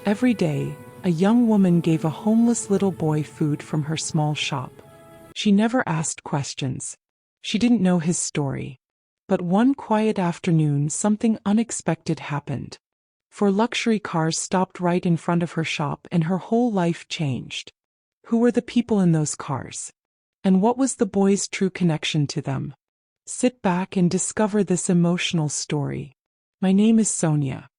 Every day, a young woman gave a homeless little boy food from her small shop. She never asked questions. She didn't know his story. But one quiet afternoon, something unexpected happened. Four luxury cars stopped right in front of her shop and her whole life changed. Who were the people in those cars? And what was the boy's true connection to them? Sit back and discover this emotional story. My name is Sonia.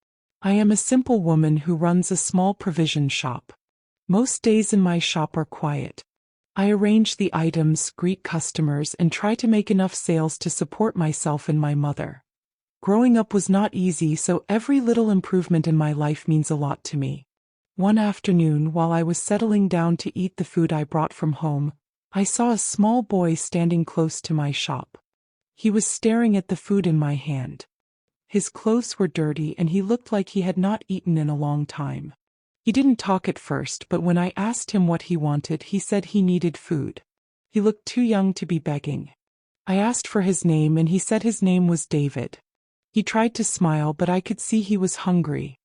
I am a simple woman who runs a small provision shop. Most days in my shop are quiet. I arrange the items, greet customers, and try to make enough sales to support myself and my mother. Growing up was not easy, so every little improvement in my life means a lot to me. One afternoon, while I was settling down to eat the food I brought from home, I saw a small boy standing close to my shop. He was staring at the food in my hand. His clothes were dirty and he looked like he had not eaten in a long time. He didn't talk at first, but when I asked him what he wanted, he said he needed food. He looked too young to be begging. I asked for his name and he said his name was David. He tried to smile, but I could see he was hungry.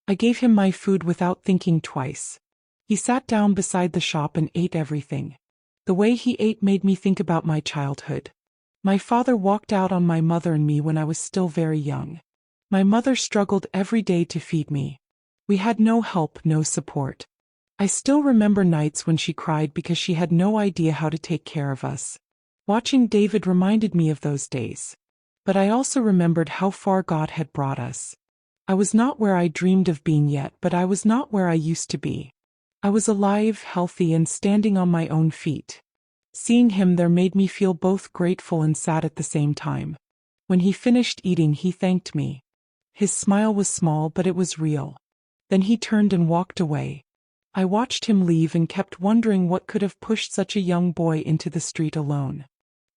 I gave him my food without thinking twice. He sat down beside the shop and ate everything. The way he ate made me think about my childhood. My father walked out on my mother and me when I was still very young. My mother struggled every day to feed me. We had no help, no support. I still remember nights when she cried because she had no idea how to take care of us. Watching David reminded me of those days. But I also remembered how far God had brought us. I was not where I dreamed of being yet, but I was not where I used to be. I was alive, healthy, and standing on my own feet. Seeing him there made me feel both grateful and sad at the same time. When he finished eating, he thanked me. His smile was small, but it was real. Then he turned and walked away. I watched him leave and kept wondering what could have pushed such a young boy into the street alone.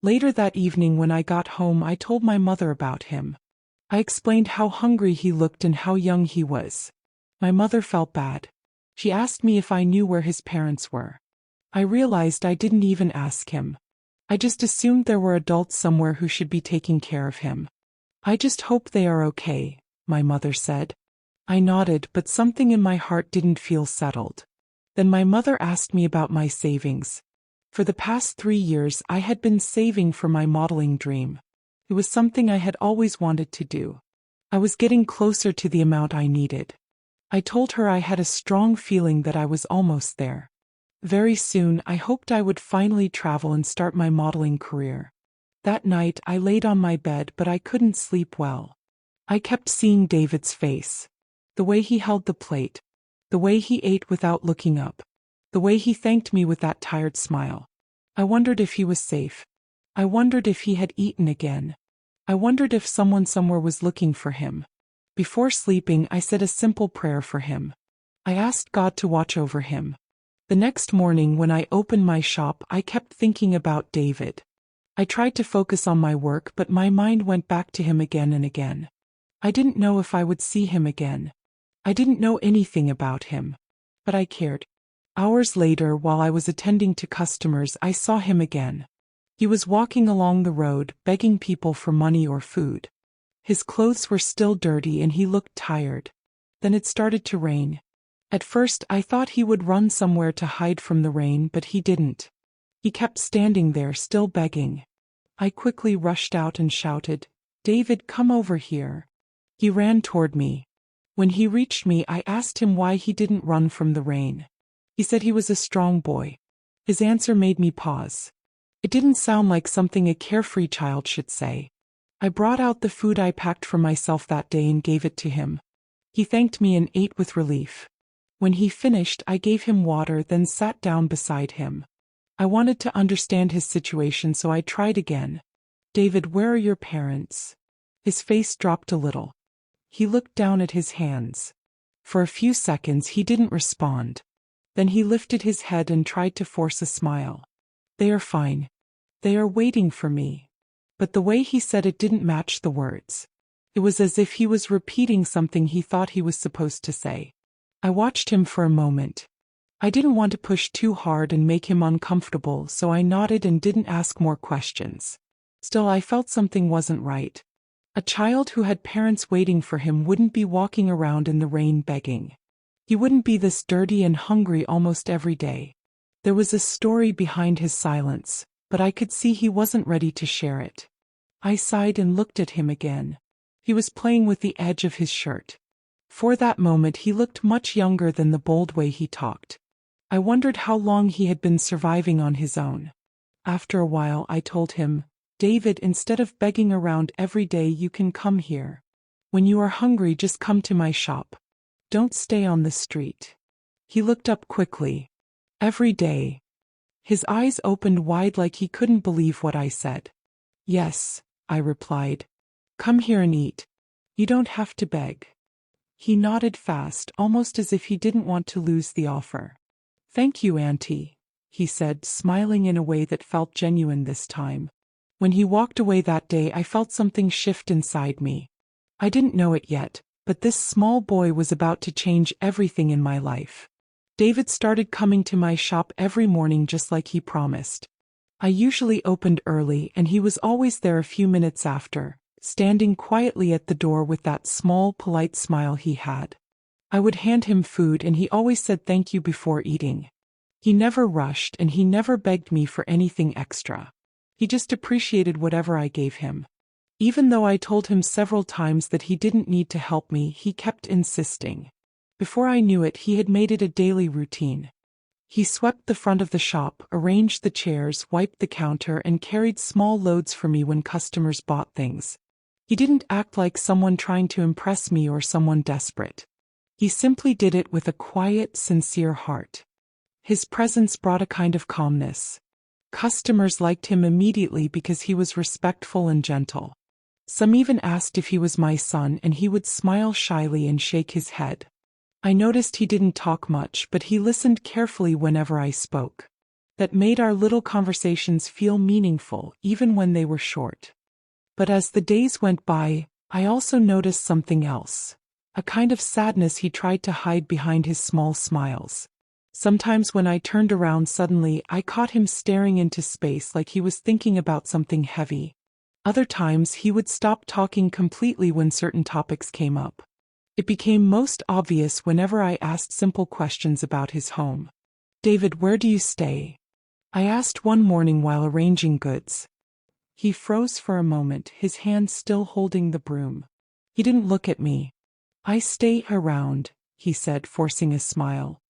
Later that evening when I got home, I told my mother about him. I explained how hungry he looked and how young he was. My mother felt bad. She asked me if I knew where his parents were. I realized I didn't even ask him. I just assumed there were adults somewhere who should be taking care of him. I just hope they are okay, my mother said. I nodded, but something in my heart didn't feel settled. Then my mother asked me about my savings. For the past 3 years, I had been saving for my modeling dream. It was something I had always wanted to do. I was getting closer to the amount I needed. I told her I had a strong feeling that I was almost there. Very soon, I hoped I would finally travel and start my modeling career. That night, I laid on my bed, but I couldn't sleep well. I kept seeing David's face. The way he held the plate. The way he ate without looking up. The way he thanked me with that tired smile. I wondered if he was safe. I wondered if he had eaten again. I wondered if someone somewhere was looking for him. Before sleeping, I said a simple prayer for him. I asked God to watch over him. The next morning when I opened my shop, I kept thinking about David. I tried to focus on my work, but my mind went back to him again and again. I didn't know if I would see him again. I didn't know anything about him. But I cared. Hours later, while I was attending to customers, I saw him again. He was walking along the road, begging people for money or food. His clothes were still dirty and he looked tired. Then it started to rain. At first, I thought he would run somewhere to hide from the rain, but he didn't. He kept standing there, still begging. I quickly rushed out and shouted, "David, come over here." He ran toward me. When he reached me, I asked him why he didn't run from the rain. He said he was a strong boy. His answer made me pause. It didn't sound like something a carefree child should say. I brought out the food I packed for myself that day and gave it to him. He thanked me and ate with relief. When he finished, I gave him water, then sat down beside him. I wanted to understand his situation, so I tried again. "David, where are your parents?" His face dropped a little. He looked down at his hands. For a few seconds, he didn't respond. Then he lifted his head and tried to force a smile. "They are fine. They are waiting for me." But the way he said it didn't match the words. It was as if he was repeating something he thought he was supposed to say. I watched him for a moment. I didn't want to push too hard and make him uncomfortable, so I nodded and didn't ask more questions. Still, I felt something wasn't right. A child who had parents waiting for him wouldn't be walking around in the rain begging. He wouldn't be this dirty and hungry almost every day. There was a story behind his silence, but I could see he wasn't ready to share it. I sighed and looked at him again. He was playing with the edge of his shirt. For that moment he looked much younger than the bold way he talked. I wondered how long he had been surviving on his own. After a while I told him, "David, instead of begging around every day, you can come here. When you are hungry, just come to my shop. Don't stay on the street." He looked up quickly. "Every day?" His eyes opened wide like he couldn't believe what I said. "Yes," I replied. "Come here and eat. You don't have to beg." He nodded fast, almost as if he didn't want to lose the offer. "Thank you, Auntie," he said, smiling in a way that felt genuine this time. When he walked away that day, I felt something shift inside me. I didn't know it yet, but this small boy was about to change everything in my life. David started coming to my shop every morning just like he promised. I usually opened early and he was always there a few minutes after, standing quietly at the door with that small, polite smile he had. I would hand him food and he always said thank you before eating. He never rushed and he never begged me for anything extra. He just appreciated whatever I gave him. Even though I told him several times that he didn't need to help me, he kept insisting. Before I knew it, he had made it a daily routine. He swept the front of the shop, arranged the chairs, wiped the counter, and carried small loads for me when customers bought things. He didn't act like someone trying to impress me or someone desperate. He simply did it with a quiet, sincere heart. His presence brought a kind of calmness. Customers liked him immediately because he was respectful and gentle. Some even asked if he was my son, and he would smile shyly and shake his head. I noticed he didn't talk much, but he listened carefully whenever I spoke. That made our little conversations feel meaningful, even when they were short. But as the days went by, I also noticed something else. A kind of sadness he tried to hide behind his small smiles. Sometimes when I turned around suddenly, I caught him staring into space like he was thinking about something heavy. Other times he would stop talking completely when certain topics came up. It became most obvious whenever I asked simple questions about his home. "David, where do you stay?" I asked one morning while arranging goods. He froze for a moment, his hand still holding the broom. He didn't look at me. "I stay around," he said, forcing a smile.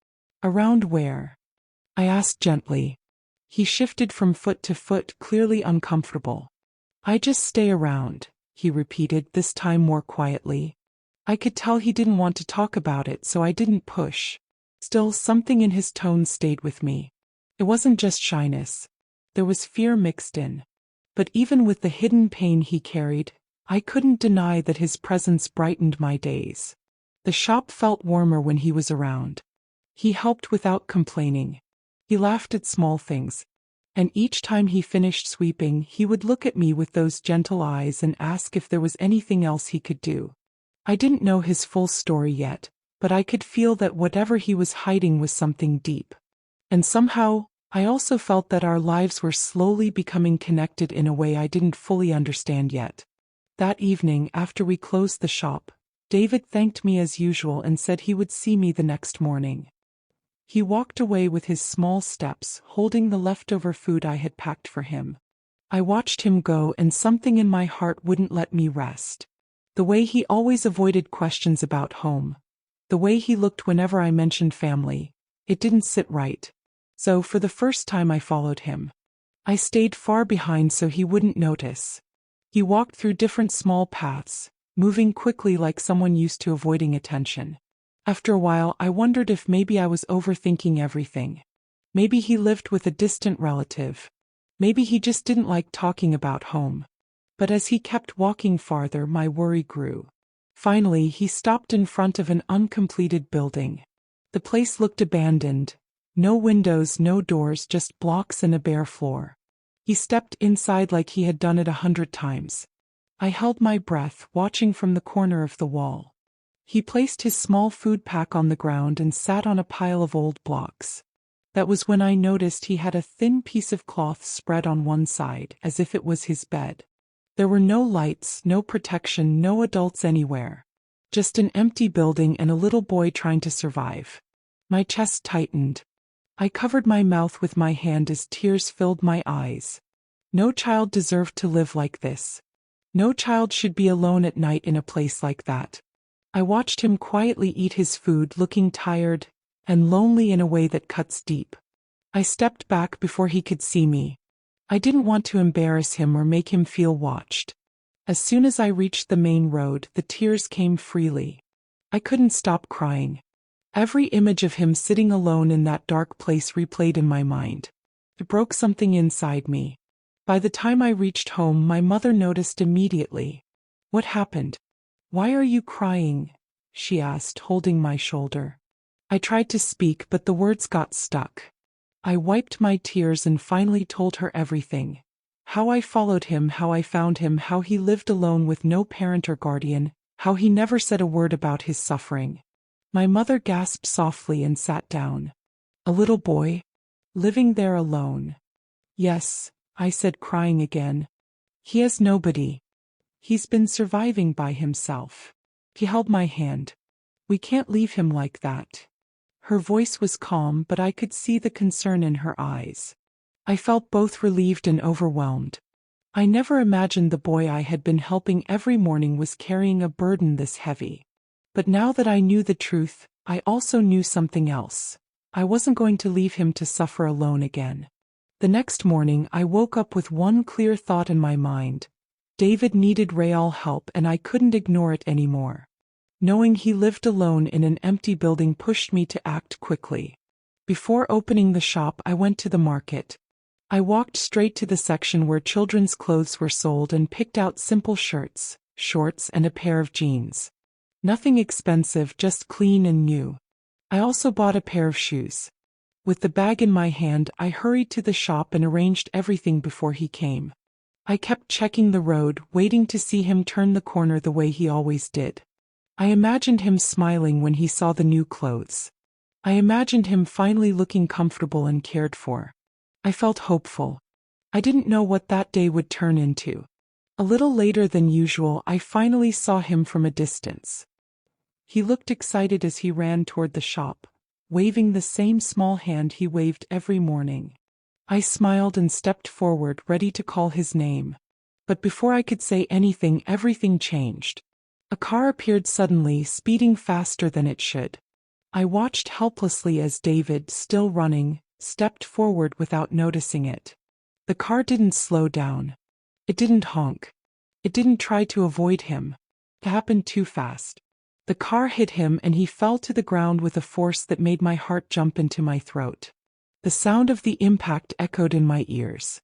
"Around where?" I asked gently. He shifted from foot to foot, clearly uncomfortable. "I just stay around," he repeated, this time more quietly. I could tell he didn't want to talk about it, so I didn't push. Still, something in his tone stayed with me. It wasn't just shyness. There was fear mixed in. But even with the hidden pain he carried, I couldn't deny that his presence brightened my days. The shop felt warmer when he was around. He helped without complaining. He laughed at small things. And each time he finished sweeping, he would look at me with those gentle eyes and ask if there was anything else he could do. I didn't know his full story yet, but I could feel that whatever he was hiding was something deep. And somehow, I also felt that our lives were slowly becoming connected in a way I didn't fully understand yet. That evening, after we closed the shop, David thanked me as usual and said he would see me the next morning. He walked away with his small steps, holding the leftover food I had packed for him. I watched him go, and something in my heart wouldn't let me rest. The way he always avoided questions about home. The way he looked whenever I mentioned family. It didn't sit right. So for the first time I followed him. I stayed far behind so he wouldn't notice. He walked through different small paths, moving quickly like someone used to avoiding attention. After a while I wondered if maybe I was overthinking everything. Maybe he lived with a distant relative. Maybe he just didn't like talking about home. But as he kept walking farther, my worry grew. Finally, he stopped in front of an uncompleted building. The place looked abandoned. No windows, no doors, just blocks and a bare floor. He stepped inside like he had done it 100 times. I held my breath, watching from the corner of the wall. He placed his small food pack on the ground and sat on a pile of old blocks. That was when I noticed he had a thin piece of cloth spread on one side, as if it was his bed. There were no lights, no protection, no adults anywhere. Just an empty building and a little boy trying to survive. My chest tightened. I covered my mouth with my hand as tears filled my eyes. No child deserved to live like this. No child should be alone at night in a place like that. I watched him quietly eat his food, looking tired and lonely in a way that cuts deep. I stepped back before he could see me. I didn't want to embarrass him or make him feel watched. As soon as I reached the main road, the tears came freely. I couldn't stop crying. Every image of him sitting alone in that dark place replayed in my mind. It broke something inside me. By the time I reached home, my mother noticed immediately. "What happened? Why are you crying?" she asked, holding my shoulder. I tried to speak, but the words got stuck. I wiped my tears and finally told her everything. How I followed him, how I found him, how he lived alone with no parent or guardian, how he never said a word about his suffering. My mother gasped softly and sat down. "A little boy? Living there alone?" "Yes," I said, crying again. "He has nobody. He's been surviving by himself." He held my hand. "We can't leave him like that." Her voice was calm, but I could see the concern in her eyes. I felt both relieved and overwhelmed. I never imagined the boy I had been helping every morning was carrying a burden this heavy. But now that I knew the truth, I also knew something else. I wasn't going to leave him to suffer alone again. The next morning, I woke up with one clear thought in my mind. David needed real help, and I couldn't ignore it anymore. Knowing he lived alone in an empty building pushed me to act quickly. Before opening the shop, I went to the market. I walked straight to the section where children's clothes were sold and picked out simple shirts, shorts, and a pair of jeans. Nothing expensive, just clean and new. I also bought a pair of shoes. With the bag in my hand, I hurried to the shop and arranged everything before he came. I kept checking the road, waiting to see him turn the corner the way he always did. I imagined him smiling when he saw the new clothes. I imagined him finally looking comfortable and cared for. I felt hopeful. I didn't know what that day would turn into. A little later than usual, I finally saw him from a distance. He looked excited as he ran toward the shop, waving the same small hand he waved every morning. I smiled and stepped forward, ready to call his name. But before I could say anything, everything changed. A car appeared suddenly, speeding faster than it should. I watched helplessly as David, still running, stepped forward without noticing it. The car didn't slow down. It didn't honk. It didn't try to avoid him. It happened too fast. The car hit him and he fell to the ground with a force that made my heart jump into my throat. The sound of the impact echoed in my ears.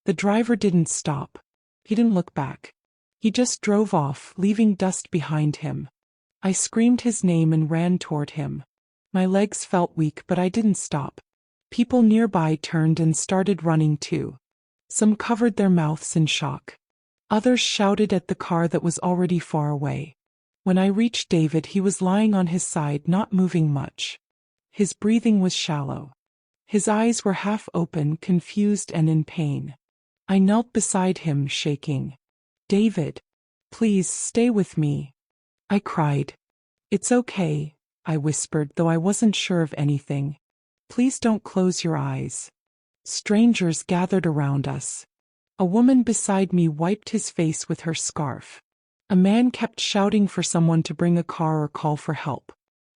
The driver didn't stop. He didn't look back. He just drove off, leaving dust behind him. I screamed his name and ran toward him. My legs felt weak, but I didn't stop. People nearby turned and started running too. Some covered their mouths in shock. Others shouted at the car that was already far away. When I reached David, he was lying on his side, not moving much. His breathing was shallow. His eyes were half open, confused and in pain. I knelt beside him, shaking. "David, please stay with me," I cried. "It's okay," I whispered, though I wasn't sure of anything. "Please don't close your eyes." Strangers gathered around us. A woman beside me wiped his face with her scarf. A man kept shouting for someone to bring a car or call for help.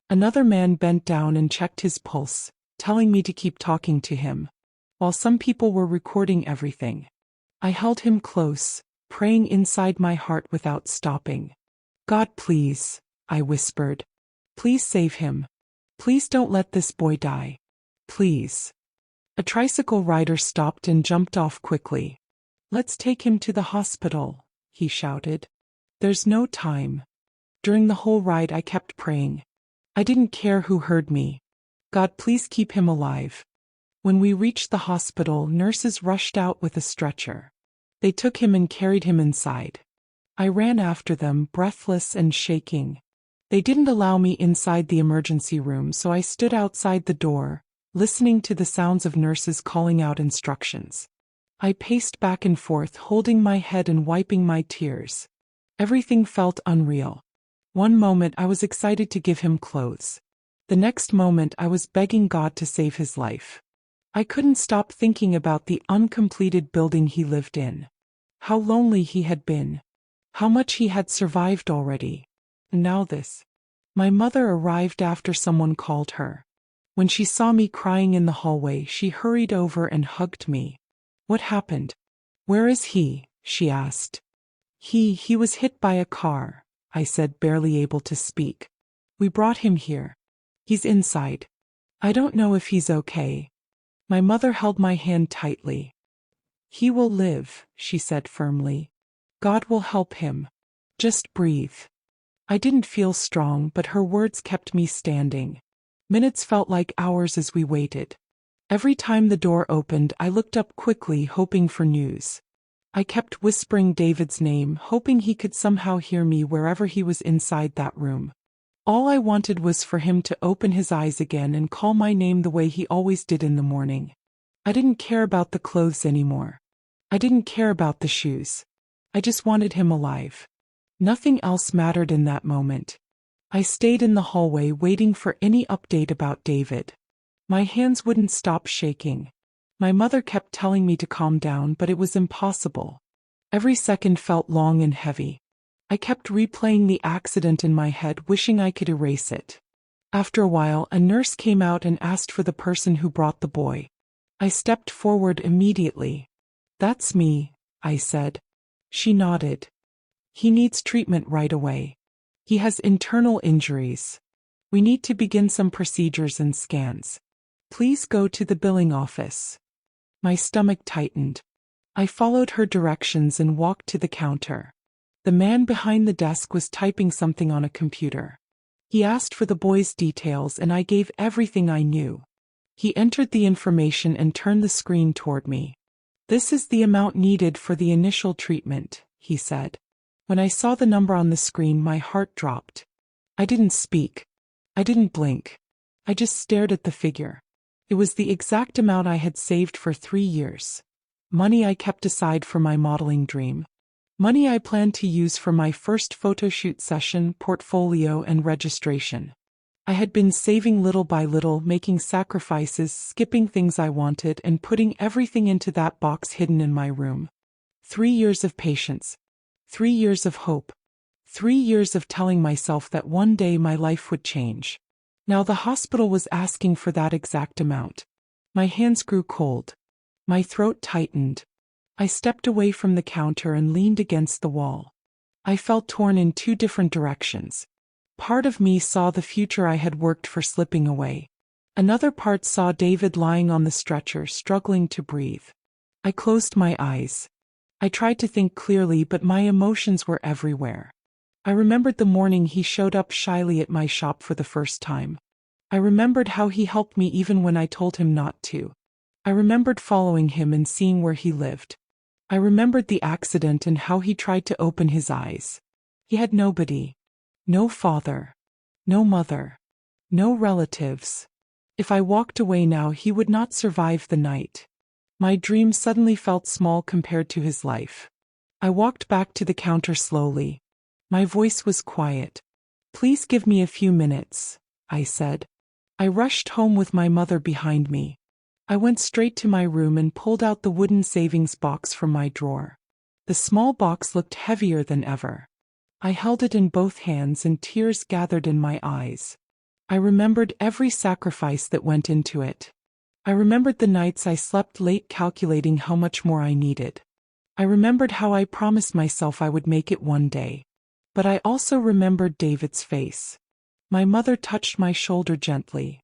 Another man bent down and checked his pulse, telling me to keep talking to him, while some people were recording everything. I held him close, praying inside my heart without stopping. "God, please," I whispered. "Please save him. Please don't let this boy die. Please." A tricycle rider stopped and jumped off quickly. "Let's take him to the hospital," he shouted. "There's no time." During the whole ride I kept praying. I didn't care who heard me. "God, please keep him alive." When we reached the hospital, nurses rushed out with a stretcher. They took him and carried him inside. I ran after them, breathless and shaking. They didn't allow me inside the emergency room, so I stood outside the door, listening to the sounds of nurses calling out instructions. I paced back and forth, holding my head and wiping my tears. Everything felt unreal. One moment I was excited to give him clothes. The next moment I was begging God to save his life. I couldn't stop thinking about the uncompleted building he lived in. How lonely he had been. How much he had survived already. And now this. My mother arrived after someone called her. When she saw me crying in the hallway, she hurried over and hugged me. What happened? Where is he? She asked. He was hit by a car, I said, barely able to speak. We brought him here. He's inside. I don't know if he's okay. My mother held my hand tightly. He will live, she said firmly. God will help him. Just breathe. I didn't feel strong, but her words kept me standing. Minutes felt like hours as we waited. Every time the door opened, I looked up quickly, hoping for news. I kept whispering David's name, hoping he could somehow hear me wherever he was inside that room. All I wanted was for him to open his eyes again and call my name the way he always did in the morning. I didn't care about the clothes anymore. I didn't care about the shoes. I just wanted him alive. Nothing else mattered in that moment. I stayed in the hallway waiting for any update about David. My hands wouldn't stop shaking. My mother kept telling me to calm down, but it was impossible. Every second felt long and heavy. I kept replaying the accident in my head, wishing I could erase it. After a while, a nurse came out and asked for the person who brought the boy. I stepped forward immediately. That's me, I said. She nodded. He needs treatment right away. He has internal injuries. We need to begin some procedures and scans. Please go to the billing office. My stomach tightened. I followed her directions and walked to the counter. The man behind the desk was typing something on a computer. He asked for the boy's details and I gave everything I knew. He entered the information and turned the screen toward me. This is the amount needed for the initial treatment, he said. When I saw the number on the screen, my heart dropped. I didn't speak. I didn't blink. I just stared at the figure. It was the exact amount I had saved for 3 years. Money I kept aside for my modeling dream. Money I planned to use for my first photoshoot session, portfolio, and registration. I had been saving little by little, making sacrifices, skipping things I wanted, and putting everything into that box hidden in my room. 3 years of patience. 3 years of hope. 3 years of telling myself that one day my life would change. Now the hospital was asking for that exact amount. My hands grew cold. My throat tightened. I stepped away from the counter and leaned against the wall. I felt torn in 2 different directions. Part of me saw the future I had worked for slipping away. Another part saw David lying on the stretcher, struggling to breathe. I closed my eyes. I tried to think clearly, but my emotions were everywhere. I remembered the morning he showed up shyly at my shop for the first time. I remembered how he helped me even when I told him not to. I remembered following him and seeing where he lived. I remembered the accident and how he tried to open his eyes. He had nobody. No father. No mother. No relatives. If I walked away now, he would not survive the night. My dream suddenly felt small compared to his life. I walked back to the counter slowly. My voice was quiet. Please give me a few minutes, I said. I rushed home with my mother behind me. I went straight to my room and pulled out the wooden savings box from my drawer. The small box looked heavier than ever. I held it in both hands and tears gathered in my eyes. I remembered every sacrifice that went into it. I remembered the nights I slept late calculating how much more I needed. I remembered how I promised myself I would make it one day. But I also remembered David's face. My mother touched my shoulder gently.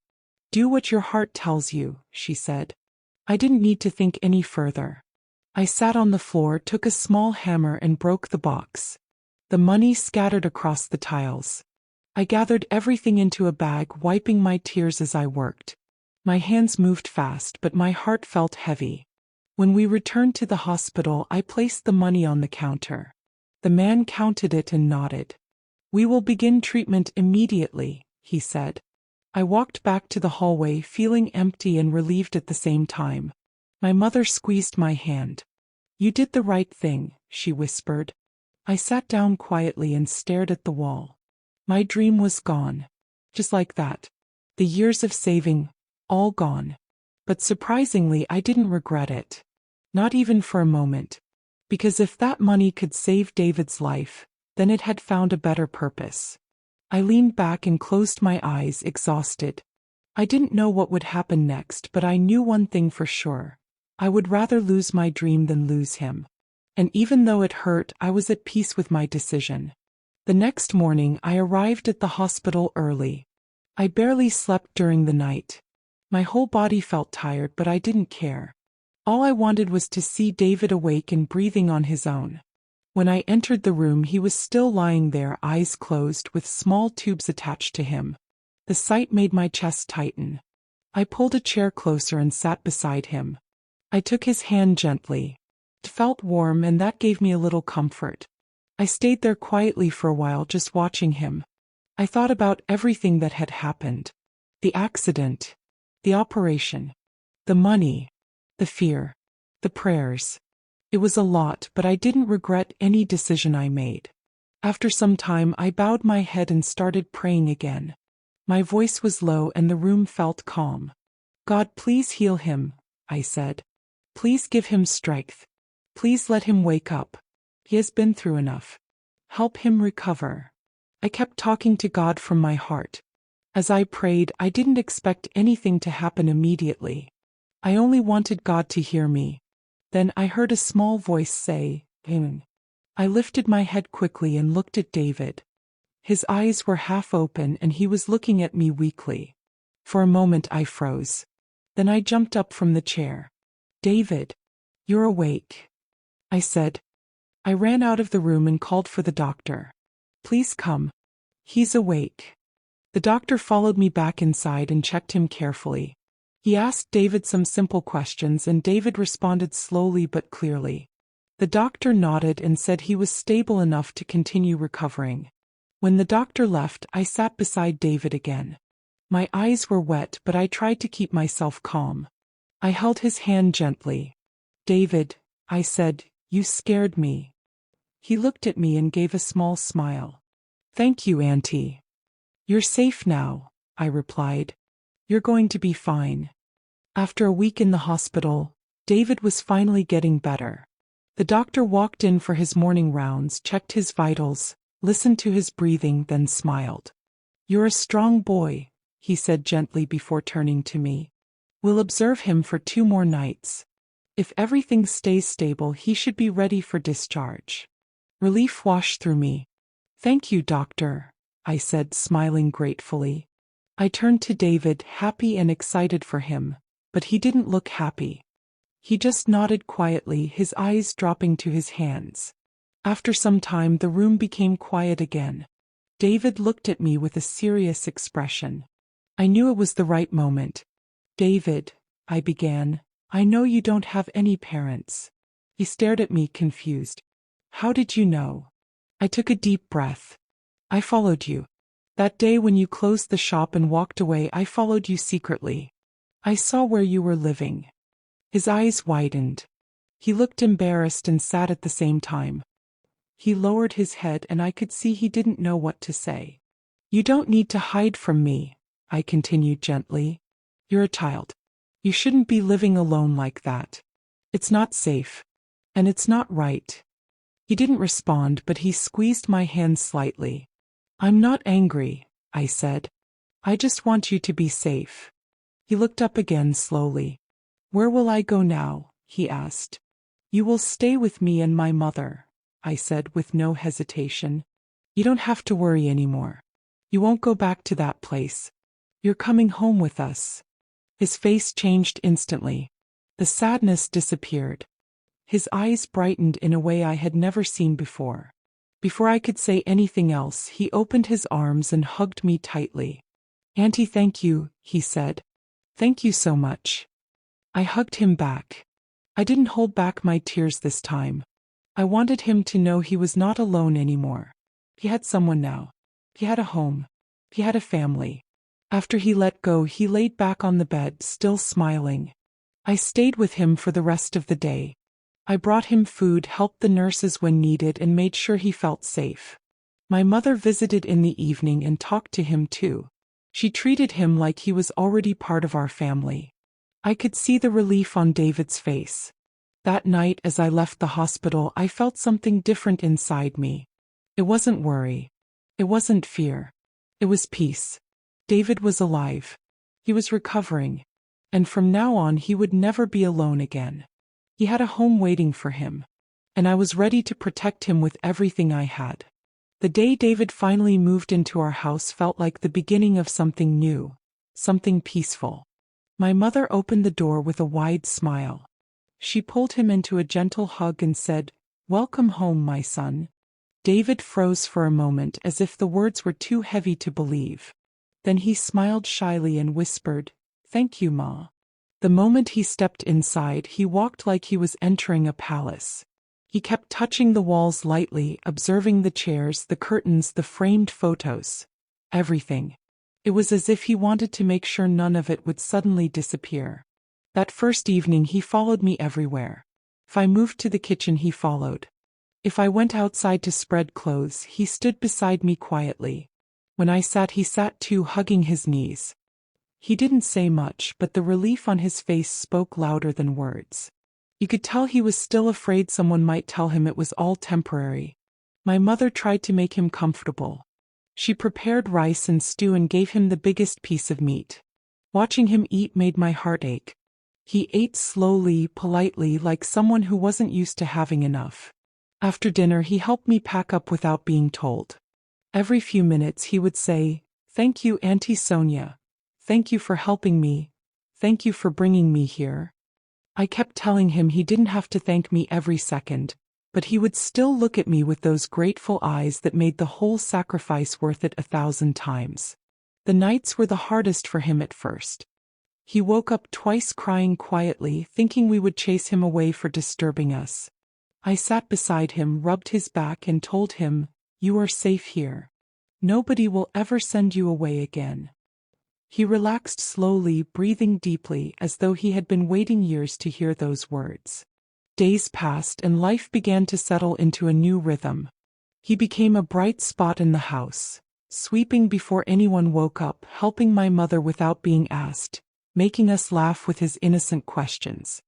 Do what your heart tells you, she said. I didn't need to think any further. I sat on the floor, took a small hammer and broke the box. The money scattered across the tiles. I gathered everything into a bag, wiping my tears as I worked. My hands moved fast, but my heart felt heavy. When we returned to the hospital, I placed the money on the counter. The man counted it and nodded. We will begin treatment immediately, he said. I walked back to the hallway, feeling empty and relieved at the same time. My mother squeezed my hand. You did the right thing, she whispered. I sat down quietly and stared at the wall. My dream was gone. Just like that. The years of saving, all gone. But surprisingly, I didn't regret it. Not even for a moment. Because if that money could save David's life, then it had found a better purpose. I leaned back and closed my eyes, exhausted. I didn't know what would happen next, but I knew one thing for sure. I would rather lose my dream than lose him. And even though it hurt, I was at peace with my decision. The next morning, I arrived at the hospital early. I barely slept during the night. My whole body felt tired, but I didn't care. All I wanted was to see David awake and breathing on his own. When I entered the room, he was still lying there, eyes closed, with small tubes attached to him. The sight made my chest tighten. I pulled a chair closer and sat beside him. I took his hand gently. It felt warm, and that gave me a little comfort. I stayed there quietly for a while, just watching him. I thought about everything that had happened. The accident. The operation. The money. The fear. The prayers. It was a lot, but I didn't regret any decision I made. After some time, I bowed my head and started praying again. My voice was low and the room felt calm. God, please heal him, I said. Please give him strength. Please let him wake up. He has been through enough. Help him recover. I kept talking to God from my heart. As I prayed, I didn't expect anything to happen immediately. I only wanted God to hear me. Then I heard a small voice say, "Amen." I lifted my head quickly and looked at David. His eyes were half open and he was looking at me weakly. For a moment I froze. Then I jumped up from the chair. "David, you're awake," I said. I ran out of the room and called for the doctor. "Please come. He's awake." The doctor followed me back inside and checked him carefully. He asked David some simple questions and David responded slowly but clearly. The doctor nodded and said he was stable enough to continue recovering. When the doctor left, I sat beside David again. My eyes were wet, but I tried to keep myself calm. I held his hand gently. "David," I said, "you scared me." He looked at me and gave a small smile. "Thank you, Auntie." "You're safe now," I replied. "You're going to be fine." After a week in the hospital, David was finally getting better. The doctor walked in for his morning rounds, checked his vitals, listened to his breathing, then smiled. "You're a strong boy," he said gently before turning to me. "We'll observe him for 2 more nights. If everything stays stable, he should be ready for discharge." Relief washed through me. "Thank you, doctor," I said, smiling gratefully. I turned to David, happy and excited for him, but he didn't look happy. He just nodded quietly, his eyes dropping to his hands. After some time, the room became quiet again. David looked at me with a serious expression. I knew it was the right moment. "David," I began, "I know you don't have any parents." He stared at me, confused. "How did you know?" I took a deep breath. "I followed you. That day when you closed the shop and walked away, I followed you secretly. I saw where you were living." His eyes widened. He looked embarrassed and sad at the same time. He lowered his head and I could see he didn't know what to say. "You don't need to hide from me," I continued gently. "You're a child. You shouldn't be living alone like that. It's not safe. And it's not right." He didn't respond, but he squeezed my hand slightly. "I'm not angry," I said. "I just want you to be safe." He looked up again slowly. "Where will I go now?" he asked. "You will stay with me and my mother," I said with no hesitation. "You don't have to worry anymore. You won't go back to that place. You're coming home with us." His face changed instantly. The sadness disappeared. His eyes brightened in a way I had never seen before. Before I could say anything else, he opened his arms and hugged me tightly. "Auntie, thank you," he said. "Thank you so much." I hugged him back. I didn't hold back my tears this time. I wanted him to know he was not alone anymore. He had someone now. He had a home. He had a family. After he let go, he laid back on the bed, still smiling. I stayed with him for the rest of the day. I brought him food, helped the nurses when needed, and made sure he felt safe. My mother visited in the evening and talked to him too. She treated him like he was already part of our family. I could see the relief on David's face. That night as I left the hospital, I felt something different inside me. It wasn't worry. It wasn't fear. It was peace. David was alive. He was recovering. And from now on he would never be alone again. He had a home waiting for him. And I was ready to protect him with everything I had. The day David finally moved into our house felt like the beginning of something new, something peaceful. My mother opened the door with a wide smile. She pulled him into a gentle hug and said, "Welcome home, my son." David froze for a moment as if the words were too heavy to believe. Then he smiled shyly and whispered, "Thank you, Ma." The moment he stepped inside, he walked like he was entering a palace. He kept touching the walls lightly, observing the chairs, the curtains, the framed photos. Everything. It was as if he wanted to make sure none of it would suddenly disappear. That first evening he followed me everywhere. If I moved to the kitchen, he followed. If I went outside to spread clothes, he stood beside me quietly. When I sat, he sat too, hugging his knees. He didn't say much, but the relief on his face spoke louder than words. You could tell he was still afraid someone might tell him it was all temporary. My mother tried to make him comfortable. She prepared rice and stew and gave him the biggest piece of meat. Watching him eat made my heart ache. He ate slowly, politely, like someone who wasn't used to having enough. After dinner, he helped me pack up without being told. Every few minutes he would say, "Thank you, Auntie Sonia. Thank you for helping me. Thank you for bringing me here." I kept telling him he didn't have to thank me every second, but he would still look at me with those grateful eyes that made the whole sacrifice worth it 1,000 times. The nights were the hardest for him at first. He woke up twice crying quietly, thinking we would chase him away for disturbing us. I sat beside him, rubbed his back, and told him, "You are safe here. Nobody will ever send you away again." He relaxed slowly, breathing deeply, as though he had been waiting years to hear those words. Days passed and life began to settle into a new rhythm. He became a bright spot in the house, sweeping before anyone woke up, helping my mother without being asked, making us laugh with his innocent questions.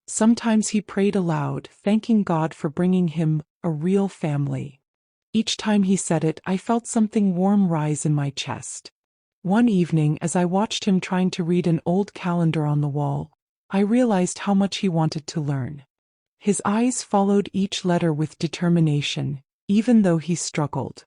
Sometimes he prayed aloud, thanking God for bringing him a real family. Each time he said it, I felt something warm rise in my chest. One evening, as I watched him trying to read an old calendar on the wall, I realized how much he wanted to learn. His eyes followed each letter with determination, even though he struggled.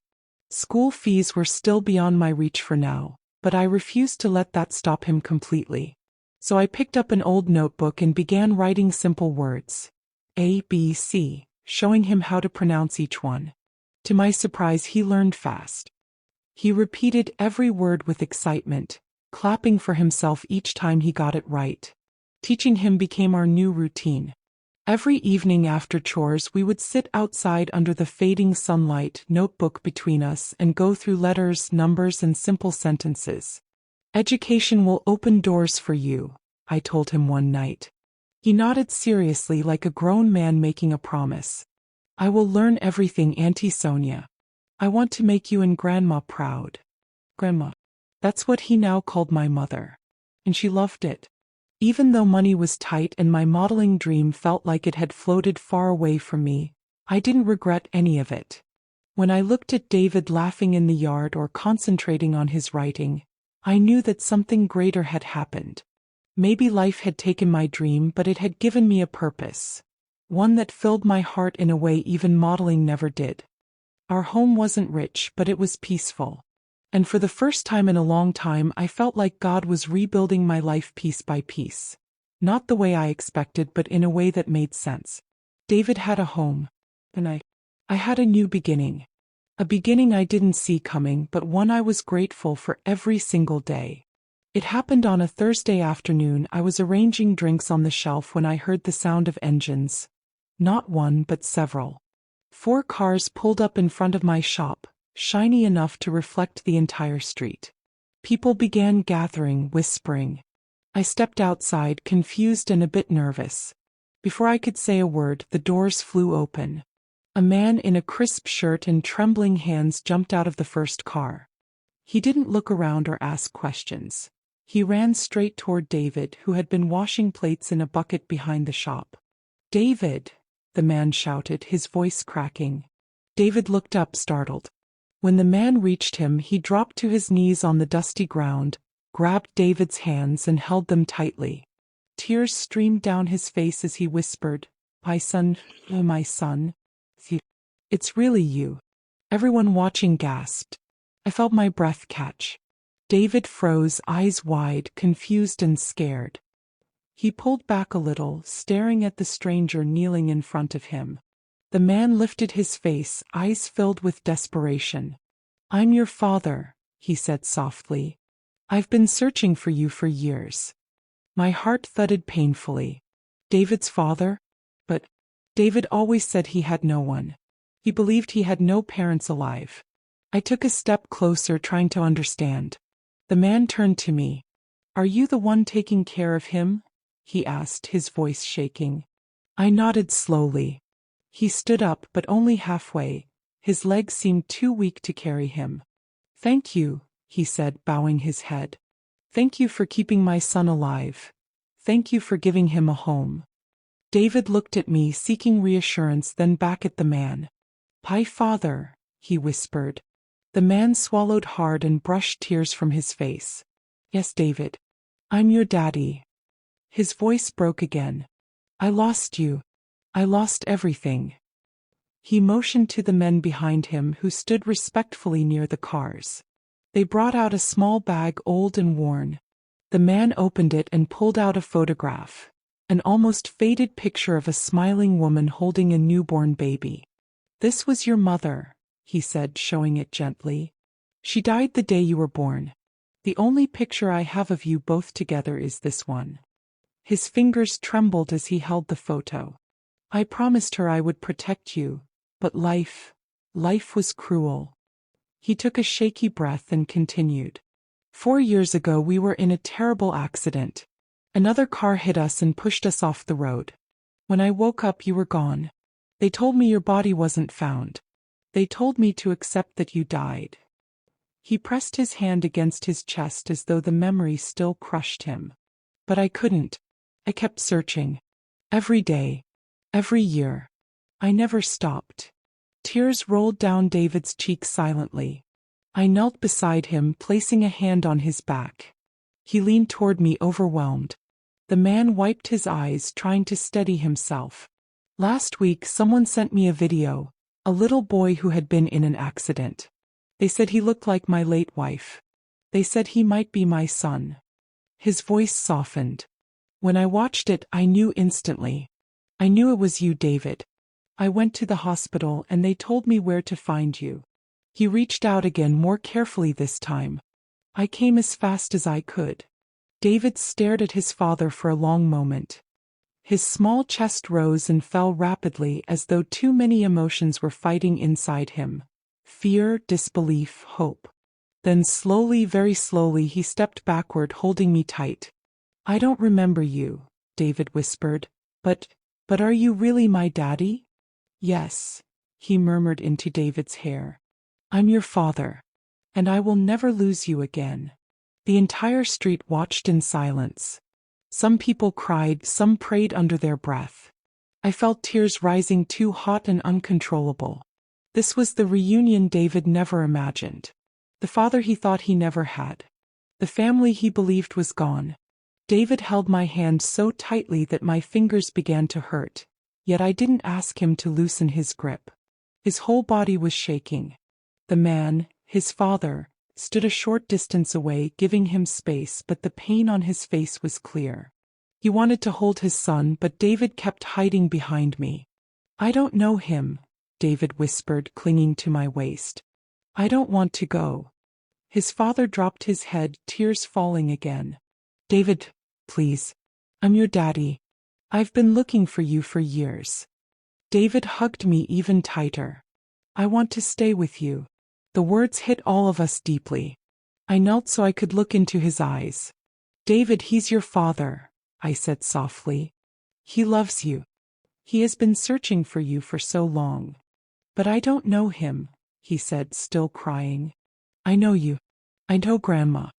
School fees were still beyond my reach for now, but I refused to let that stop him completely. So I picked up an old notebook and began writing simple words. A, B, C, showing him how to pronounce each one. To my surprise, he learned fast. He repeated every word with excitement, clapping for himself each time he got it right. Teaching him became our new routine. Every evening after chores, we would sit outside under the fading sunlight, notebook between us, and go through letters, numbers, and simple sentences. "Education will open doors for you," I told him one night. He nodded seriously like a grown man making a promise. "I will learn everything, Auntie Sonia. I want to make you and Grandma proud." Grandma. That's what he now called my mother. And she loved it. Even though money was tight and my modeling dream felt like it had floated far away from me, I didn't regret any of it. When I looked at David laughing in the yard or concentrating on his writing, I knew that something greater had happened. Maybe life had taken my dream, but it had given me a purpose. One that filled my heart in a way even modeling never did. Our home wasn't rich, but it was peaceful. And for the first time in a long time, I felt like God was rebuilding my life piece by piece. Not the way I expected, but in a way that made sense. David had a home. And I had a new beginning. A beginning I didn't see coming, but one I was grateful for every single day. It happened on a Thursday afternoon. I was arranging drinks on the shelf when I heard the sound of engines. Not one, but several. 4 cars pulled up in front of my shop, shiny enough to reflect the entire street. People began gathering, whispering. I stepped outside, confused and a bit nervous. Before I could say a word, the doors flew open. A man in a crisp shirt and trembling hands jumped out of the first car. He didn't look around or ask questions. He ran straight toward David, who had been washing plates in a bucket behind the shop. "David!" the man shouted, his voice cracking. David looked up, startled. When the man reached him, he dropped to his knees on the dusty ground, grabbed David's hands and held them tightly. Tears streamed down his face as he whispered, "My son, oh my son. It's really you." Everyone watching gasped. I felt my breath catch. David froze, eyes wide, confused and scared. He pulled back a little, staring at the stranger kneeling in front of him. The man lifted his face, eyes filled with desperation. "I'm your father," he said softly. "I've been searching for you for years." My heart thudded painfully. David's father? But David always said he had no one. He believed he had no parents alive. I took a step closer, trying to understand. The man turned to me. "Are you the one taking care of him?" he asked, his voice shaking. I nodded slowly. He stood up, but only halfway. His legs seemed too weak to carry him. "Thank you," he said, bowing his head. "Thank you for keeping my son alive. Thank you for giving him a home." David looked at me, seeking reassurance, then back at the man. "My father," he whispered. The man swallowed hard and brushed tears from his face. "Yes, David. I'm your daddy." His voice broke again. "I lost you. I lost everything." He motioned to the men behind him, who stood respectfully near the cars. They brought out a small bag, old and worn. The man opened it and pulled out a photograph. An almost faded picture of a smiling woman holding a newborn baby. "This was your mother," he said, showing it gently. "She died the day you were born. The only picture I have of you both together is this one." His fingers trembled as he held the photo. "I promised her I would protect you, but life was cruel." He took a shaky breath and continued. 4 years ago we were in a terrible accident. Another car hit us and pushed us off the road. When I woke up, you were gone. They told me your body wasn't found. They told me to accept that you died." He pressed his hand against his chest as though the memory still crushed him. But I couldn't. I kept searching. Every day. Every year. I never stopped. Tears rolled down David's cheeks silently. I knelt beside him, placing a hand on his back. He leaned toward me, overwhelmed. The man wiped his eyes, trying to steady himself. "Last week someone sent me a video. A little boy who had been in an accident. They said he looked like my late wife. They said he might be my son." His voice softened. "When I watched it, I knew instantly. I knew it was you, David. I went to the hospital and they told me where to find you." He reached out again, more carefully this time. "I came as fast as I could." David stared at his father for a long moment. His small chest rose and fell rapidly, as though too many emotions were fighting inside him. Fear, disbelief, hope. Then slowly, very slowly, he stepped backward, holding me tight. "I don't remember you," David whispered. But are you really my daddy?" "Yes," he murmured into David's hair. "I'm your father. And I will never lose you again." The entire street watched in silence. Some people cried, some prayed under their breath. I felt tears rising, too hot and uncontrollable. This was the reunion David never imagined. The father he thought he never had. The family he believed was gone. David held my hand so tightly that my fingers began to hurt. Yet I didn't ask him to loosen his grip. His whole body was shaking. The man, his father, stood a short distance away, giving him space, but the pain on his face was clear. He wanted to hold his son, but David kept hiding behind me. "I don't know him," David whispered, clinging to my waist. "I don't want to go." His father dropped his head, tears falling again. "David, please. I'm your daddy. I've been looking for you for years." David hugged me even tighter. "I want to stay with you." The words hit all of us deeply. I knelt so I could look into his eyes. "David, he's your father," I said softly. "He loves you. He has been searching for you for so long." But I don't know him, he said, still crying. I know you. I know Grandma.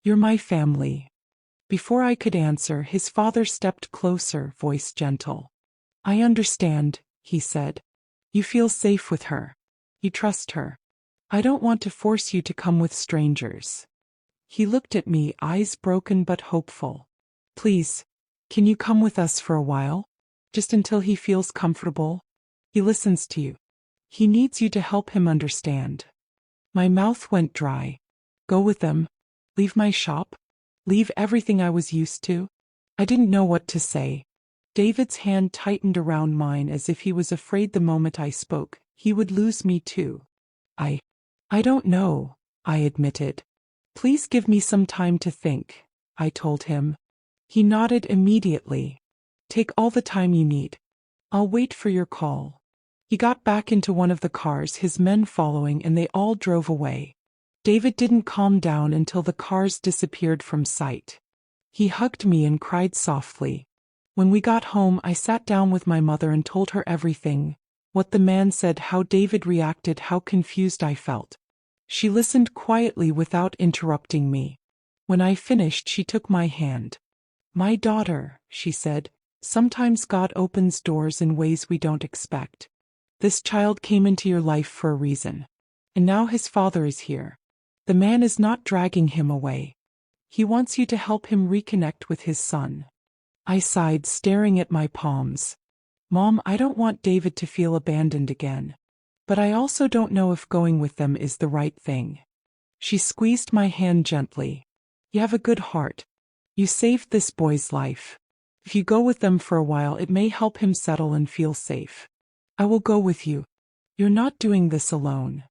You're my family. Before I could answer, his father stepped closer, voice gentle. I understand, he said. You feel safe with her. You trust her. I don't want to force you to come with strangers. He looked at me, eyes broken but hopeful. Please, can you come with us for a while? Just until he feels comfortable? He listens to you. He needs you to help him understand. My mouth went dry. Go with them? Leave my shop? Leave everything I was used to? I didn't know what to say. David's hand tightened around mine as if he was afraid the moment I spoke, he would lose me too. I don't know, I admitted. Please give me some time to think, I told him. He nodded immediately. Take all the time you need. I'll wait for your call. He got back into one of the cars, his men following, and they all drove away. David didn't calm down until the cars disappeared from sight. He hugged me and cried softly. When we got home, I sat down with my mother and told her everything. What the man said, how David reacted, how confused I felt. She listened quietly without interrupting me. When I finished, she took my hand. My daughter, she said, sometimes God opens doors in ways we don't expect. This child came into your life for a reason. And now his father is here. The man is not dragging him away. He wants you to help him reconnect with his son. I sighed, staring at my palms. Mom, I don't want David to feel abandoned again. But I also don't know if going with them is the right thing. She squeezed my hand gently. You have a good heart. You saved this boy's life. If you go with them for a while, it may help him settle and feel safe. I will go with you. You're not doing this alone.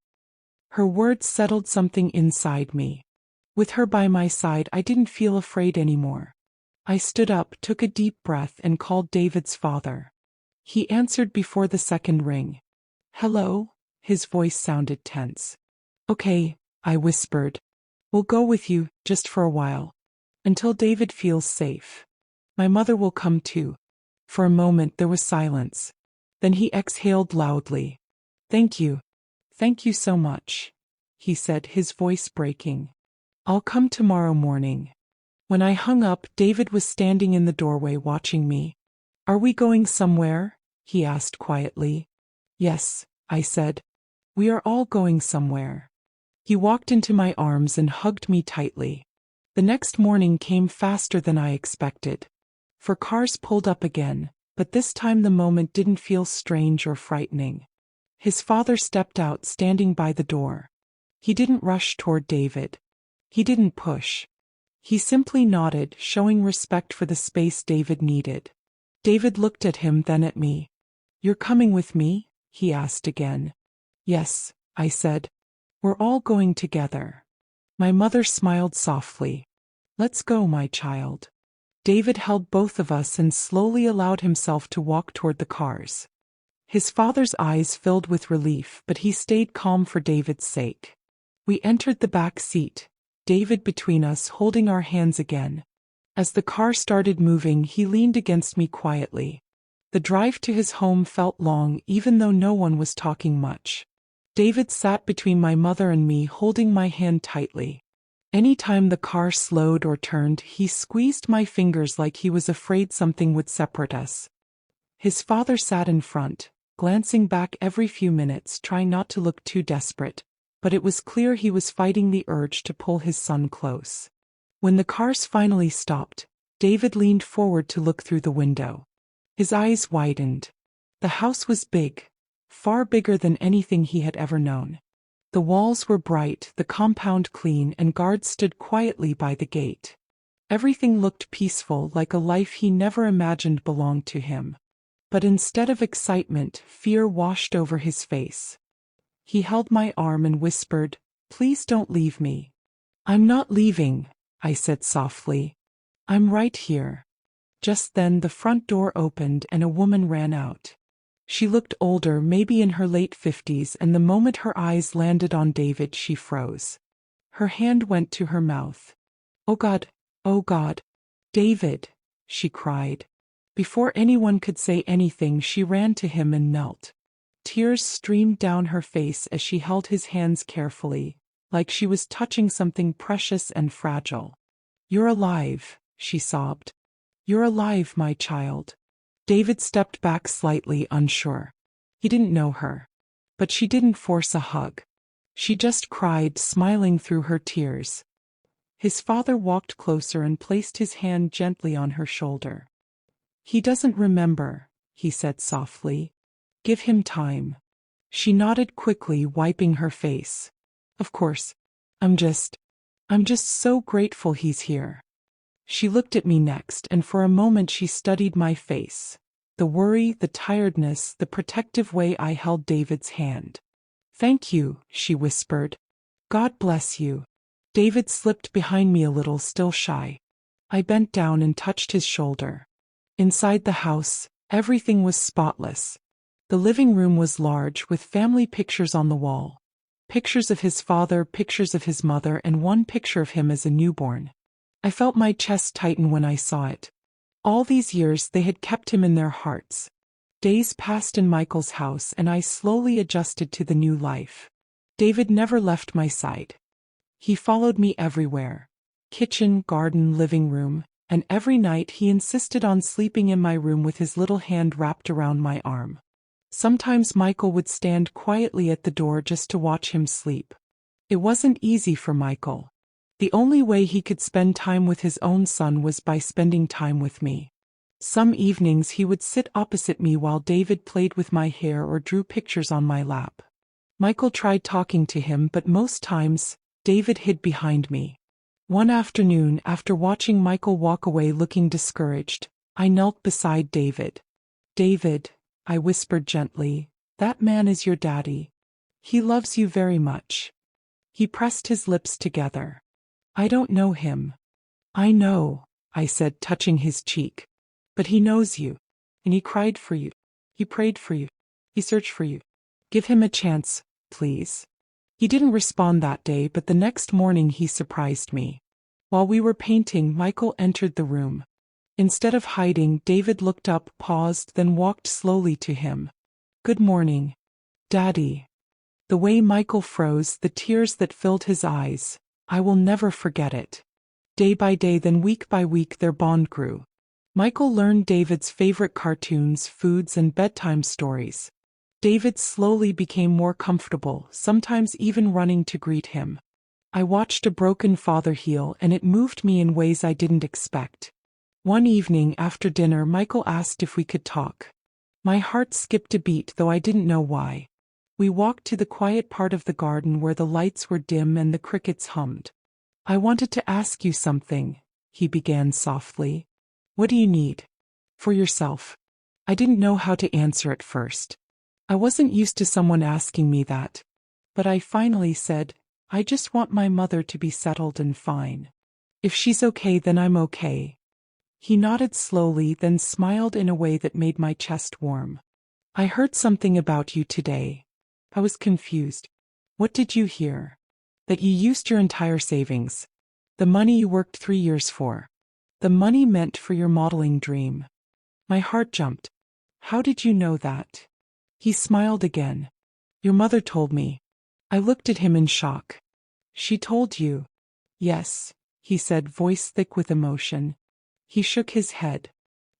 Her words settled something inside me. With her by my side, I didn't feel afraid anymore. I stood up, took a deep breath, and called David's father. He answered before the second ring. Hello? His voice sounded tense. Okay, I whispered. We'll go with you, just for a while. Until David feels safe. My mother will come too. For a moment there was silence. Then he exhaled loudly. Thank you. Thank you so much, he said, his voice breaking. I'll come tomorrow morning. When I hung up, David was standing in the doorway watching me. Are we going somewhere? He asked quietly. Yes, I said. We are all going somewhere. He walked into my arms and hugged me tightly. The next morning came faster than I expected. For cars pulled up again, but this time the moment didn't feel strange or frightening. His father stepped out, standing by the door. He didn't rush toward David. He didn't push. He simply nodded, showing respect for the space David needed. David looked at him, then at me. You're coming with me? He asked again. Yes, I said. We're all going together. My mother smiled softly. Let's go, my child. David held both of us and slowly allowed himself to walk toward the cars. His father's eyes filled with relief, but he stayed calm for David's sake. We entered the back seat, David between us, holding our hands again. As the car started moving, he leaned against me quietly. The drive to his home felt long, even though no one was talking much. David sat between my mother and me, holding my hand tightly. Any time the car slowed or turned, he squeezed my fingers like he was afraid something would separate us. His father sat in front, glancing back every few minutes, trying not to look too desperate, but it was clear he was fighting the urge to pull his son close. When the cars finally stopped, David leaned forward to look through the window. His eyes widened. The house was big, far bigger than anything he had ever known. The walls were bright, the compound clean, and guards stood quietly by the gate. Everything looked peaceful, like a life he never imagined belonged to him. But instead of excitement, fear washed over his face. He held my arm and whispered, "Please don't leave me." "I'm not leaving," I said softly. "I'm right here." Just then the front door opened and a woman ran out. She looked older, maybe in her late 50s, and the moment her eyes landed on David, she froze. Her hand went to her mouth. Oh God, David," she cried. Before anyone could say anything, she ran to him and knelt. Tears streamed down her face as she held his hands carefully, like she was touching something precious and fragile. "You're alive," she sobbed. "You're alive, my child." David stepped back slightly, unsure. He didn't know her. But she didn't force a hug. She just cried, smiling through her tears. His father walked closer and placed his hand gently on her shoulder. "He doesn't remember," he said softly. "Give him time." She nodded quickly, wiping her face. "Of course. I'm just so grateful he's here." She looked at me next, and for a moment she studied my face. The worry, the tiredness, the protective way I held David's hand. "Thank you," she whispered. "God bless you." David slipped behind me a little, still shy. I bent down and touched his shoulder. Inside the house, everything was spotless. The living room was large, with family pictures on the wall. Pictures of his father, pictures of his mother, and one picture of him as a newborn. I felt my chest tighten when I saw it. All these years they had kept him in their hearts. Days passed in Michael's house and I slowly adjusted to the new life. David never left my side. He followed me everywhere. Kitchen, garden, living room, and every night he insisted on sleeping in my room with his little hand wrapped around my arm. Sometimes Michael would stand quietly at the door just to watch him sleep. It wasn't easy for Michael. The only way he could spend time with his own son was by spending time with me. Some evenings he would sit opposite me while David played with my hair or drew pictures on my lap. Michael tried talking to him, but most times, David hid behind me. One afternoon, after watching Michael walk away looking discouraged, I knelt beside David. "David," I whispered gently, "that man is your daddy. He loves you very much." He pressed his lips together. "I don't know him." "I know," I said, touching his cheek. "But he knows you. And he cried for you. He prayed for you. He searched for you. Give him a chance, please." He didn't respond that day, but the next morning he surprised me. While we were painting, Michael entered the room. Instead of hiding, David looked up, paused, then walked slowly to him. "Good morning, Daddy." The way Michael froze, the tears that filled his eyes, I will never forget it. Day by day, then week by week, their bond grew. Michael learned David's favorite cartoons, foods, and bedtime stories. David slowly became more comfortable, sometimes even running to greet him. I watched a broken father heal, and it moved me in ways I didn't expect. One evening after dinner, Michael asked if we could talk. My heart skipped a beat, though I didn't know why. We walked to the quiet part of the garden where the lights were dim and the crickets hummed. "I wanted to ask you something," he began softly. "What do you need? For yourself?" I didn't know how to answer at first. I wasn't used to someone asking me that. But I finally said, "I just want my mother to be settled and fine. If she's okay, then I'm okay." He nodded slowly, then smiled in a way that made my chest warm. "I heard something about you today." I was confused. "What did you hear?" "That you used your entire savings. The money you worked 3 years for. The money meant for your modeling dream." My heart jumped. "How did you know that?" He smiled again. "Your mother told me." I looked at him in shock. "She told you?" "Yes," he said, voice thick with emotion. He shook his head.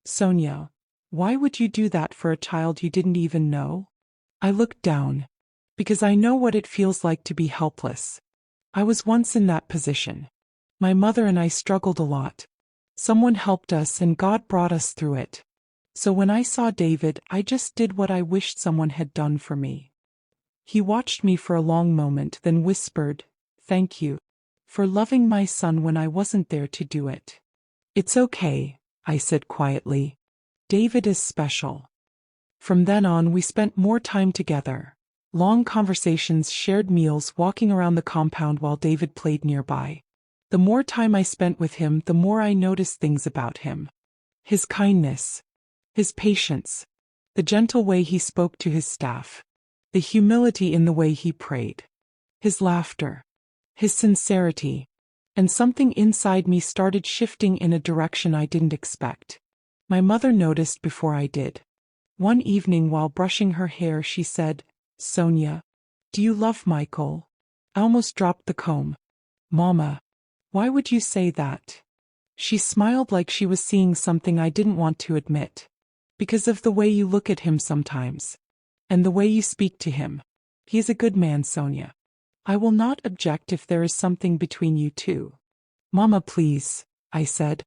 "Sonia, why would you do that for a child you didn't even know?" I looked down. "Because I know what it feels like to be helpless. I was once in that position. My mother and I struggled a lot. Someone helped us and God brought us through it. So when I saw David, I just did what I wished someone had done for me." He watched me for a long moment, then whispered, "Thank you for loving my son when I wasn't there to do it." "It's okay," I said quietly. "David is special." From then on, we spent more time together. Long conversations, shared meals, walking around the compound while David played nearby. The more time I spent with him, the more I noticed things about him. His kindness, his patience, the gentle way he spoke to his staff, the humility in the way he prayed, his laughter, his sincerity, and something inside me started shifting in a direction I didn't expect. My mother noticed before I did. One evening while brushing her hair she said, "Sonia, do you love Michael?" I almost dropped the comb. "Mama, why would you say that?" She smiled like she was seeing something I didn't want to admit. "Because of the way you look at him sometimes. And the way you speak to him. He is a good man, Sonia. I will not object if there is something between you two." "Mama, please," I said.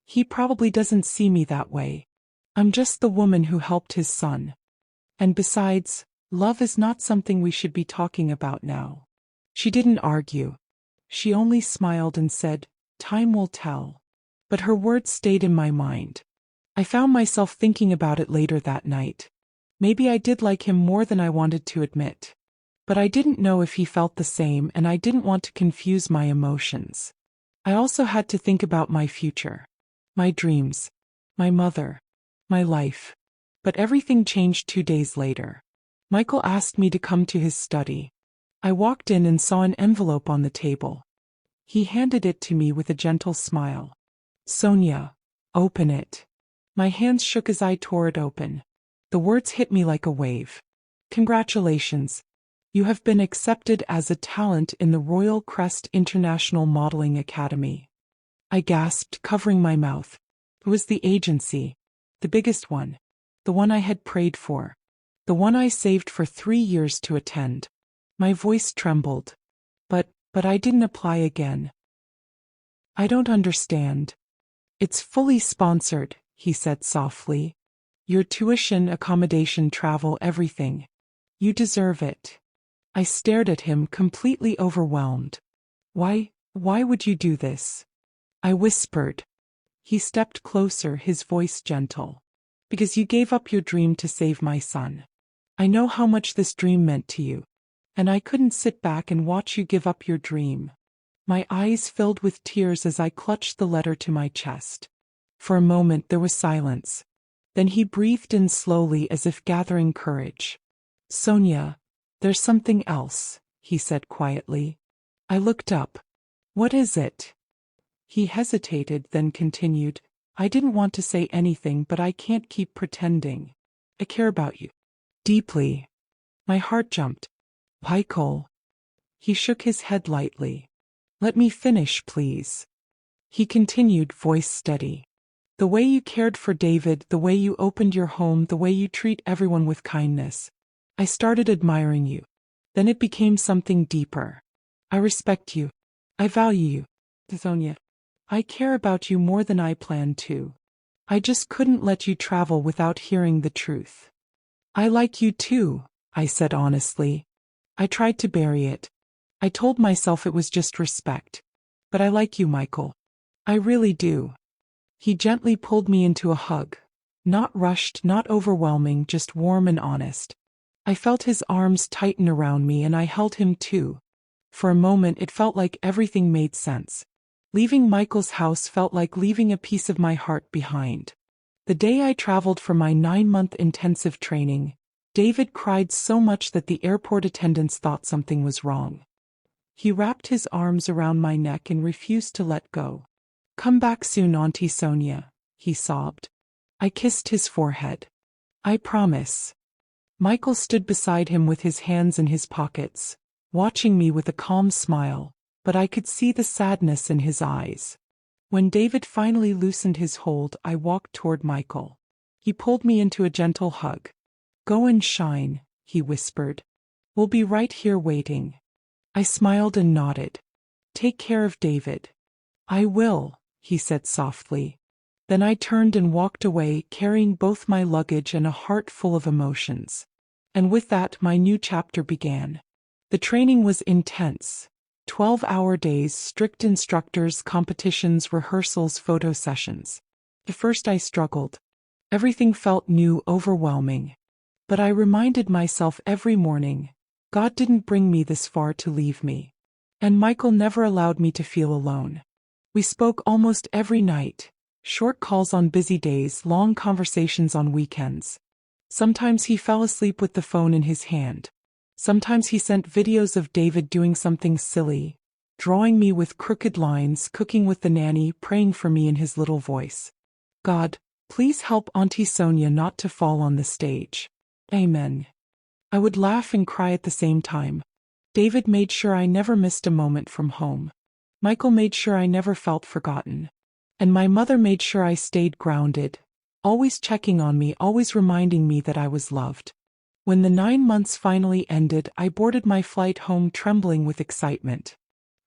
"He probably doesn't see me that way. I'm just the woman who helped his son. And besides, love is not something we should be talking about now." She didn't argue. She only smiled and said, "Time will tell." But her words stayed in my mind. I found myself thinking about it later that night. Maybe I did like him more than I wanted to admit. But I didn't know if he felt the same, and I didn't want to confuse my emotions. I also had to think about my future. My dreams. My mother. My life. But everything changed 2 days later. Michael asked me to come to his study. I walked in and saw an envelope on the table. He handed it to me with a gentle smile. "Sonia, open it." My hands shook as I tore it open. The words hit me like a wave. "Congratulations. You have been accepted as a talent in the Royal Crest International Modeling Academy." I gasped, covering my mouth. It was the agency. The biggest one. The one I had prayed for. The one I saved for 3 years to attend. My voice trembled. But I didn't apply again." "I don't understand." "It's fully sponsored," he said softly. "Your tuition, accommodation, travel, everything. You deserve it." I stared at him, completely overwhelmed. Why would you do this?" I whispered. He stepped closer, his voice gentle. "Because you gave up your dream to save my son. I know how much this dream meant to you. And I couldn't sit back and watch you give up your dream." My eyes filled with tears as I clutched the letter to my chest. For a moment there was silence. Then he breathed in slowly, as if gathering courage. "Sonia, there's something else," he said quietly. I looked up. "What is it?" He hesitated, then continued, "I didn't want to say anything, but I can't keep pretending. I care about you. Deeply." My heart jumped. "Michael." He shook his head lightly. "Let me finish, please." He continued, voice steady. "The way you cared for David, the way you opened your home, the way you treat everyone with kindness. I started admiring you. Then it became something deeper. I respect you. I value you, Sonia. I care about you more than I planned to. I just couldn't let you travel without hearing the truth." "I like you too," I said honestly. I tried to bury it. I told myself it was just respect. "But I like you, Michael. I really do." He gently pulled me into a hug. Not rushed, not overwhelming, just warm and honest. I felt his arms tighten around me, and I held him too. For a moment it felt like everything made sense. Leaving Michael's house felt like leaving a piece of my heart behind. The day I traveled for my 9-month intensive training, David cried so much that the airport attendants thought something was wrong. He wrapped his arms around my neck and refused to let go. "Come back soon, Auntie Sonia," he sobbed. I kissed his forehead. "I promise." Michael stood beside him with his hands in his pockets, watching me with a calm smile, but I could see the sadness in his eyes. When David finally loosened his hold, I walked toward Michael. He pulled me into a gentle hug. "Go and shine," he whispered. "We'll be right here waiting." I smiled and nodded. "Take care of David." "I will," he said softly. Then I turned and walked away, carrying both my luggage and a heart full of emotions. And with that, my new chapter began. The training was intense. 12-hour days, strict instructors, competitions, rehearsals, photo sessions. At first I struggled. Everything felt new, overwhelming. But I reminded myself every morning, God didn't bring me this far to leave me. And Michael never allowed me to feel alone. We spoke almost every night. Short calls on busy days, long conversations on weekends. Sometimes he fell asleep with the phone in his hand. Sometimes he sent videos of David doing something silly, drawing me with crooked lines, cooking with the nanny, praying for me in his little voice. God, Please help Auntie Sonia not to fall on the stage. Amen. I would laugh and cry at the same time. David made sure I never missed a moment from home. Michael made sure I never felt forgotten. And my mother made sure I stayed grounded, always checking on me, always reminding me that I was loved. When the 9 months finally ended, I boarded my flight home trembling with excitement.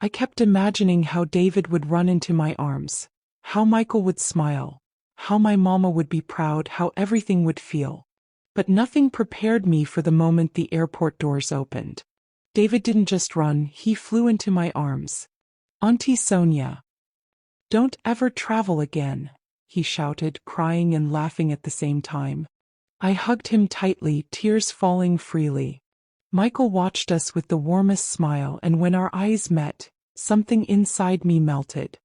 I kept imagining how David would run into my arms, how Michael would smile, how my mama would be proud, how everything would feel. But nothing prepared me for the moment the airport doors opened. David didn't just run, he flew into my arms. Auntie Sonia. Don't ever travel again, he shouted, crying and laughing at the same time. I hugged him tightly, tears falling freely. Michael watched us with the warmest smile, and when our eyes met, something inside me melted.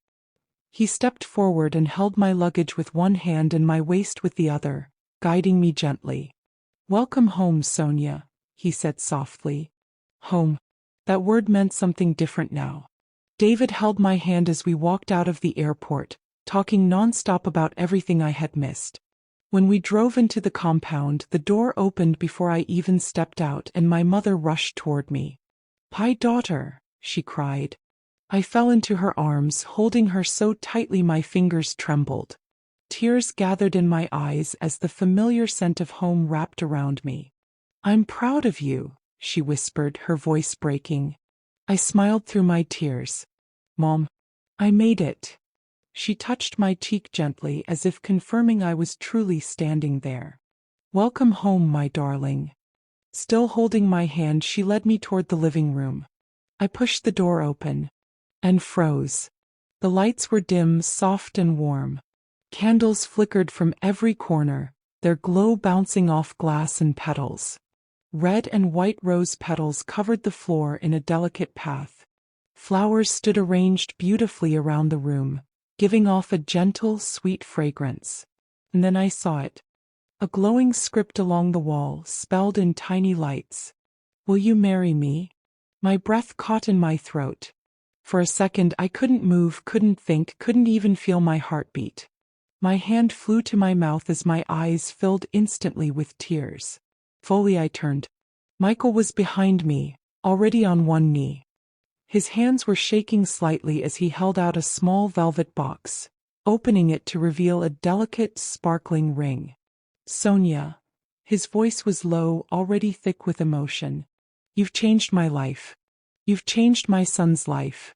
He stepped forward and held my luggage with one hand and my waist with the other, guiding me gently. Welcome home, Sonia, he said softly. Home. That word meant something different now. David held my hand as we walked out of the airport, talking nonstop about everything I had missed. When we drove into the compound, the door opened before I even stepped out, and my mother rushed toward me. "My daughter," she cried. I fell into her arms, holding her so tightly my fingers trembled. Tears gathered in my eyes as the familiar scent of home wrapped around me. "I'm proud of you," she whispered, her voice breaking. I smiled through my tears. "Mom, I made it." She touched my cheek gently, as if confirming I was truly standing there. "Welcome home, my darling." Still holding my hand, she led me toward the living room. I pushed the door open and froze. The lights were dim, soft and warm. Candles flickered from every corner, their glow bouncing off glass and petals. Red and white rose petals covered the floor in a delicate path. Flowers stood arranged beautifully around the room, giving off a gentle, sweet fragrance. And then I saw it. A glowing script along the wall, spelled in tiny lights. "Will you marry me?" My breath caught in my throat. For a second I couldn't move, couldn't think, couldn't even feel my heartbeat. My hand flew to my mouth as my eyes filled instantly with tears. Fully I turned. Michael was behind me, already on one knee. His hands were shaking slightly as he held out a small velvet box, opening it to reveal a delicate, sparkling ring. "Sonia." His voice was low, already thick with emotion. "You've changed my life. You've changed my son's life.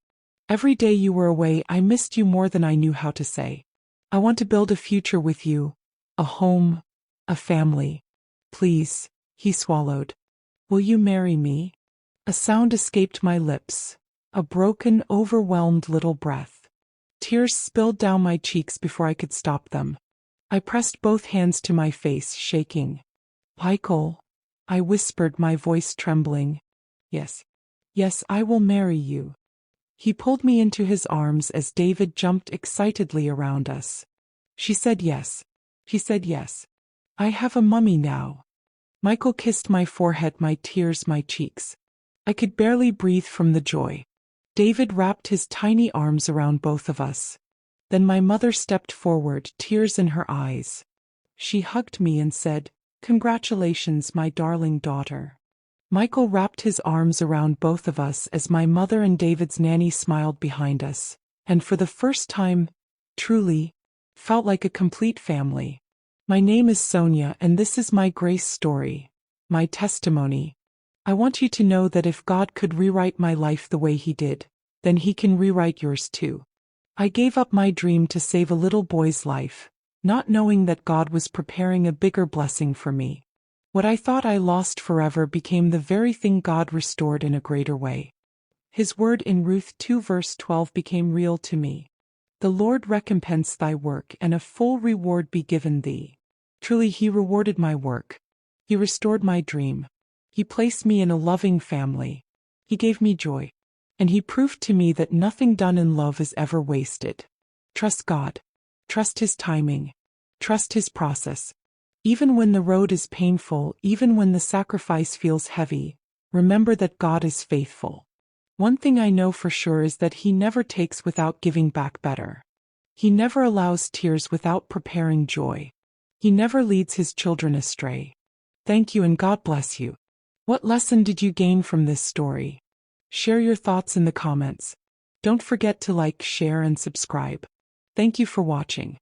Every day you were away, I missed you more than I knew how to say. I want to build a future with you, a home, a family. Please." He swallowed. "Will you marry me?" A sound escaped my lips, a broken, overwhelmed little breath. Tears spilled down my cheeks before I could stop them. I pressed both hands to my face, shaking. "Michael," I whispered, my voice trembling. "Yes. Yes, I will marry you." He pulled me into his arms as David jumped excitedly around us. "She said yes. She said yes. I have a mummy now." Michael kissed my forehead, my tears, my cheeks. I could barely breathe from the joy. David wrapped his tiny arms around both of us. Then my mother stepped forward, tears in her eyes. She hugged me and said, "Congratulations, my darling daughter." Michael wrapped his arms around both of us as my mother and David's nanny smiled behind us, and for the first time, truly, felt like a complete family. My name is Sonia, and this is my grace story, my testimony. I want you to know that if God could rewrite my life the way He did, then He can rewrite yours too. I gave up my dream to save a little boy's life, not knowing that God was preparing a bigger blessing for me. What I thought I lost forever became the very thing God restored in a greater way. His word in Ruth 2 verse 12 became real to me. "The Lord recompense thy work, and a full reward be given thee." Truly He rewarded my work. He restored my dream. He placed me in a loving family. He gave me joy. And He proved to me that nothing done in love is ever wasted. Trust God. Trust His timing. Trust His process. Even when the road is painful, even when the sacrifice feels heavy, remember that God is faithful. One thing I know for sure is that He never takes without giving back better. He never allows tears without preparing joy. He never leads his children astray. Thank you and God bless you. What lesson did you gain from this story? Share your thoughts in the comments. Don't forget to like, share, and subscribe. Thank you for watching.